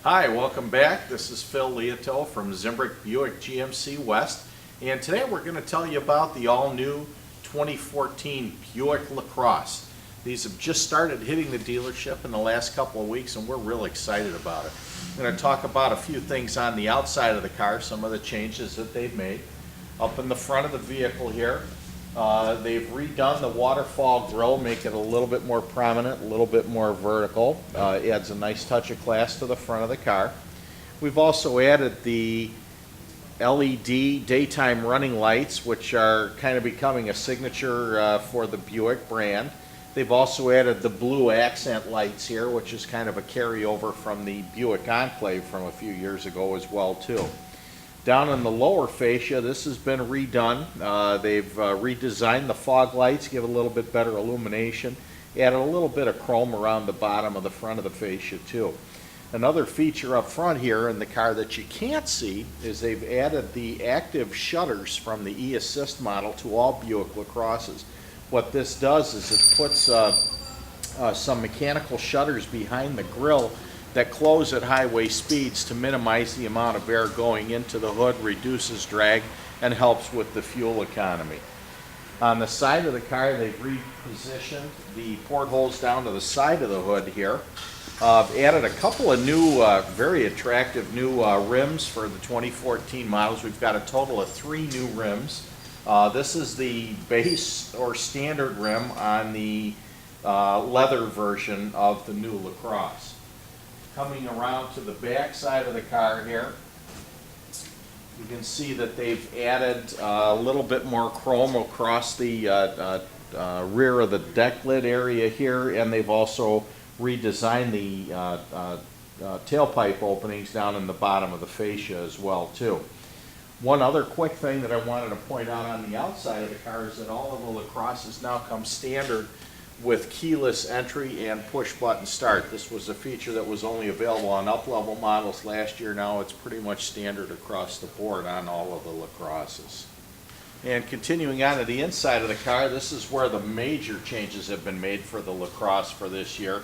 Hi, welcome back. This is Phil Liautaud from Zimbrick Buick GMC West, and today we're going to tell you about the all-new 2014 Buick LaCrosse. These have just started hitting the dealership in the last couple of weeks, and we're real excited about it. I'm going to talk about a few things on the outside of the car, some of the changes that they've made. Up in the front of the vehicle here, they've redone the waterfall grille, make it a little bit more prominent, a little bit more vertical. Adds a nice touch of class to the front of the car. We've also added the LED daytime running lights, which are kind of becoming a signature for the Buick brand. They've also added the blue accent lights here, which is kind of a carryover from the Buick Enclave from a few years ago as well too. Down in the lower fascia, this has been redone. They've redesigned the fog lights, give it a little bit better illumination, added a little bit of chrome around the bottom of the front of the fascia too. Another feature up front here in the car that you can't see is they've added the active shutters from the e-assist model to all Buick LaCrosses. What this does is it puts some mechanical shutters behind the grille that close at highway speeds to minimize the amount of air going into the hood, reduces drag, and helps with the fuel economy. On the side of the car, they've repositioned the portholes down to the side of the hood here. Added a couple of new, very attractive new rims for the 2014 models. We've got a total of 3 new rims. This is the base or standard rim on the leather version of the new LaCrosse. Coming around to the back side of the car here, you can see that they've added a little bit more chrome across the rear of the deck lid area here, and they've also redesigned the tailpipe openings down in the bottom of the fascia as well too. One other quick thing that I wanted to point out on the outside of the car is that all of the LaCrosses now come standard with keyless entry and push button start. This was a feature that was only available on up-level models last year. Now it's pretty much standard across the board on all of the LaCrosses. And continuing on to the inside of the car, this is where the major changes have been made for the LaCrosse for this year.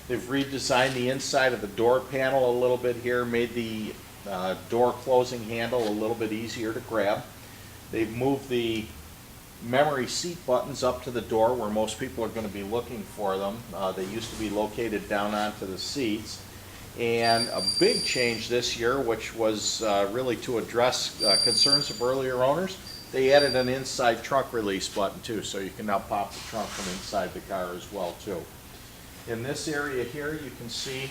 They've redesigned the inside of the door panel a little bit here, made the door closing handle a little bit easier to grab. They've moved the memory seat buttons up to the door where most people are going to be looking for them. They used to be located down onto the seats. And a big change this year, which was really to address concerns of earlier owners, they added an inside trunk release button too, so you can now pop the trunk from inside the car as well too. In this area here, you can see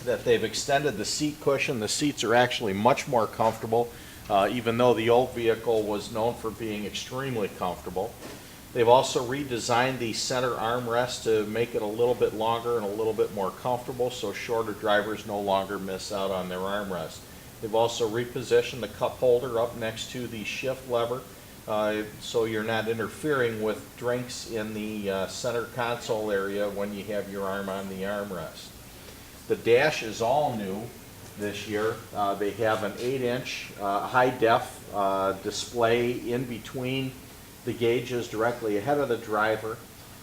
that they've extended the seat cushion. The seats are actually much more comfortable. Even though the old vehicle was known for being extremely comfortable. They've also redesigned the center armrest to make it a little bit longer and a little bit more comfortable, so shorter drivers no longer miss out on their armrest. They've also repositioned the cup holder up next to the shift lever, so you're not interfering with drinks in the center console area when you have your arm on the armrest. The dash is all new this year. They have an 8-inch high-def display in between the gauges directly ahead of the driver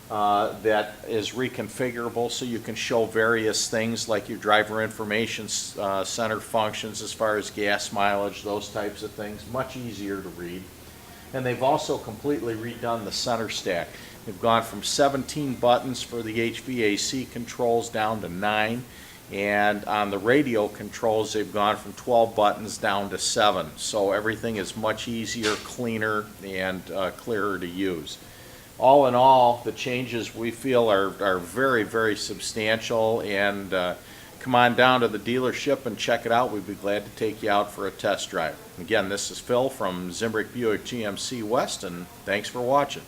that is reconfigurable, so you can show various things like your driver information center functions as far as gas mileage, those types of things. Much easier to read. And they've also completely redone the center stack. They've gone from 17 buttons for the HVAC controls down to 9. And on the radio controls, they've gone from 12 buttons down to 7. So everything is much easier, cleaner, and clearer to use. All in all, the changes we feel are very, very substantial. And come on down to the dealership and check it out. We'd be glad to take you out for a test drive. Again, this is Phil from Zimbrick Buick GMC West, and thanks for watching.